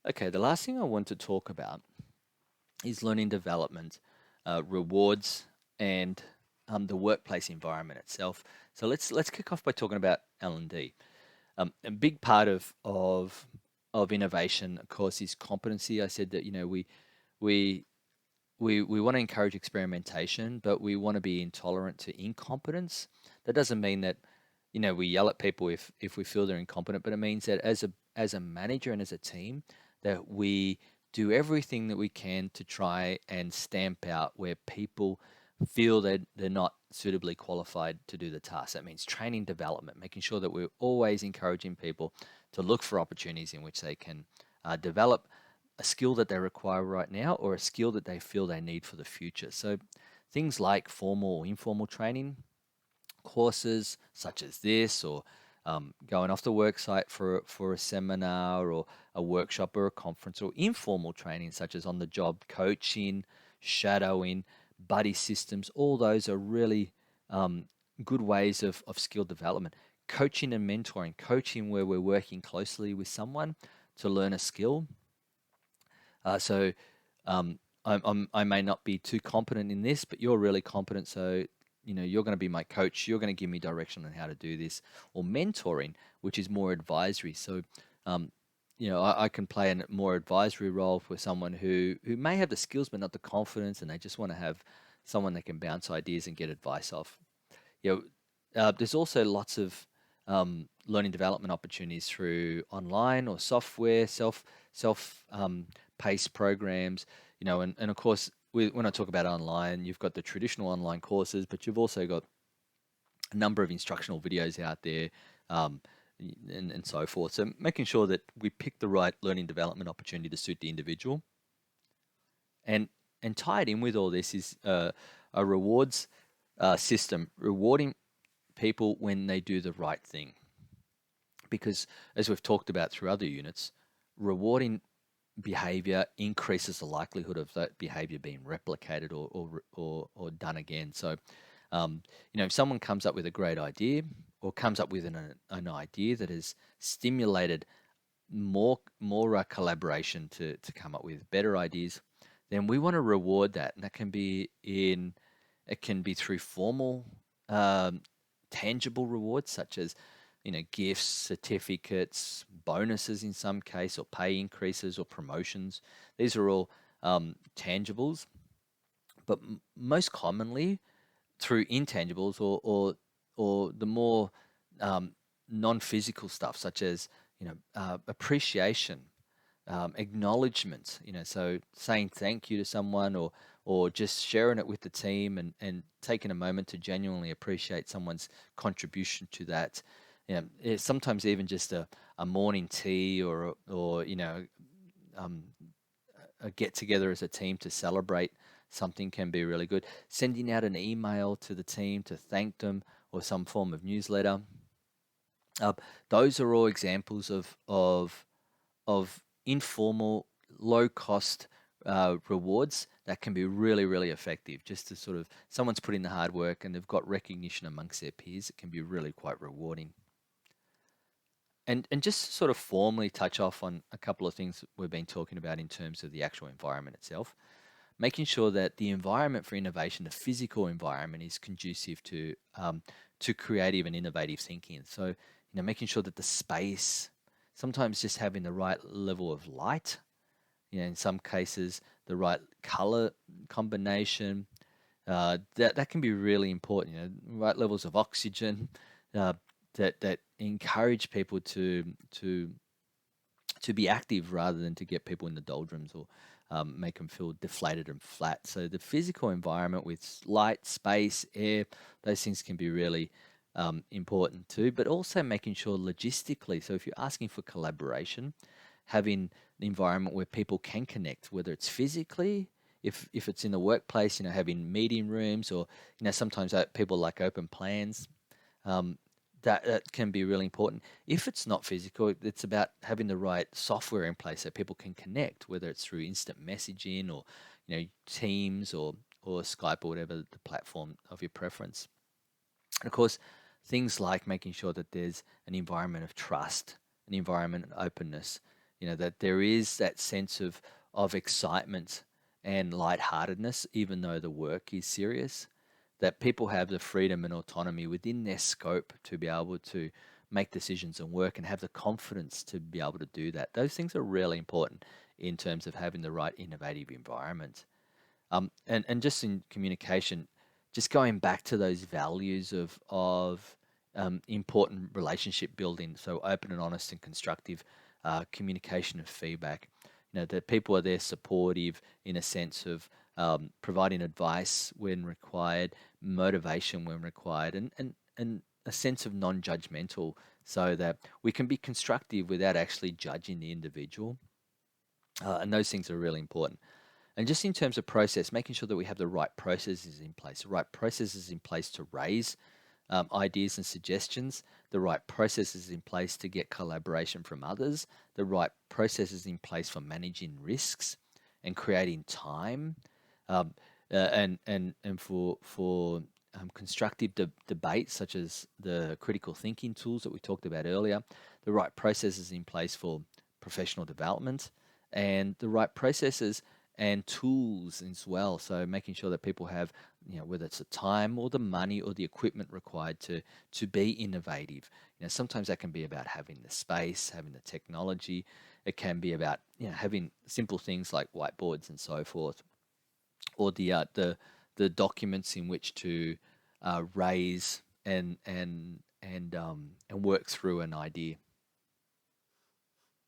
Okay, the last thing I want to talk about is learning development, rewards, and the workplace environment itself. So let's kick off by talking about L&D. A big part of innovation, of course, is competency. I said that we we want to encourage experimentation, but we want to be intolerant to incompetence. That doesn't mean that we yell at people if we feel they're incompetent, but it means that as a manager and as a team, that we do everything that we can to try and stamp out where people feel that they're not suitably qualified to do the task. That means training development, making sure that we're always encouraging people to look for opportunities in which they can develop a skill that they require right now or a skill that they feel they need for the future. So things like formal or informal training courses such as this, or going off the work site for a seminar or a workshop or a conference, or informal training such as on the job coaching, shadowing, buddy systems. All those are really um, good ways of skill development. Coaching and mentoring, coaching where we're working closely with someone to learn a skill. So I may not be too competent in this, but you're really competent. So, you're going to be my coach. You're going to give me direction on how to do this. Or mentoring, which is more advisory. So, um, I can play a more advisory role for someone who may have the skills but not the confidence, and they just want to have someone they can bounce ideas and get advice off. There's also lots of learning development opportunities through online or software, paced programs. And of course, when I talk about online, you've got the traditional online courses, but you've also got a number of instructional videos out there, um, and so forth. So making sure that we pick the right learning development opportunity to suit the individual, and tied in with all this is a rewards system, rewarding people when they do the right thing. Because as we've talked about through other units, rewarding behavior increases the likelihood of that behavior being replicated or done again. So, if someone comes up with a great idea or comes up with an idea that has stimulated more collaboration to come up with better ideas, then we want to reward that, and that can be in it can be through formal, um, tangible rewards such as gifts, certificates, bonuses in some case, or pay increases or promotions. These are all tangibles, but most commonly through intangibles or the more um, non-physical stuff, such as appreciation, acknowledgement. So saying thank you to someone, or just sharing it with the team, and taking a moment to genuinely appreciate someone's contribution to that. It's sometimes even just a morning tea, or um, a get together as a team to celebrate something can be really good. Sending out an email to the team to thank them, or some form of newsletter. Uh, those are all examples of informal, low cost rewards that can be really, really effective. Just to sort of someone's put in the hard work and they've got recognition amongst their peers, it can be really quite rewarding. And just sort of formally touch off on a couple of things that we've been talking about in terms of the actual environment itself. Making sure that the environment for innovation, the physical environment, is conducive to creative and innovative thinking. So, making sure that the space, sometimes just having the right level of light, in some cases, the right color combination, that can be really important. Right levels of oxygen, uh, that encourage people to be active rather than to get people in the doldrums, or make them feel deflated and flat. So the physical environment with light, space, air, those things can be really important too. But also making sure logistically. So if you're asking for collaboration, having the environment where people can connect, whether it's physically, if it's in the workplace, having meeting rooms, or sometimes people like open plans. Um, that can be really important. If it's not physical, it's about having the right software in place so people can connect, whether it's through instant messaging, or Teams, or Skype, or whatever the platform of your preference. And of course, things like making sure that there's an environment of trust, an environment of openness. that there is that sense of excitement and lightheartedness, even though the work is serious, that people have the freedom and autonomy within their scope to be able to make decisions and work and have the confidence to be able to do that. Those things are really important in terms of having the right innovative environment. And just in communication, just going back to those values of important relationship building, so open and honest and constructive communication and feedback. That people are there supportive in a sense of providing advice when required, motivation when required, and a sense of non-judgmental, so that we can be constructive without actually judging the individual. And those things are really important. And just in terms of process, making sure that we have the right processes in place to raise ideas and suggestions, the right processes in place to get collaboration from others, the right processes in place for managing risks and creating time, um, and for constructive debate, such as the critical thinking tools that we talked about earlier, the right processes in place for professional development, and the right processes and tools as well. So making sure that people have, whether it's the time or the money or the equipment required to be innovative. Sometimes that can be about having the space, having the technology. It can be about having simple things like whiteboards and so forth, or the documents in which to raise and work through an idea.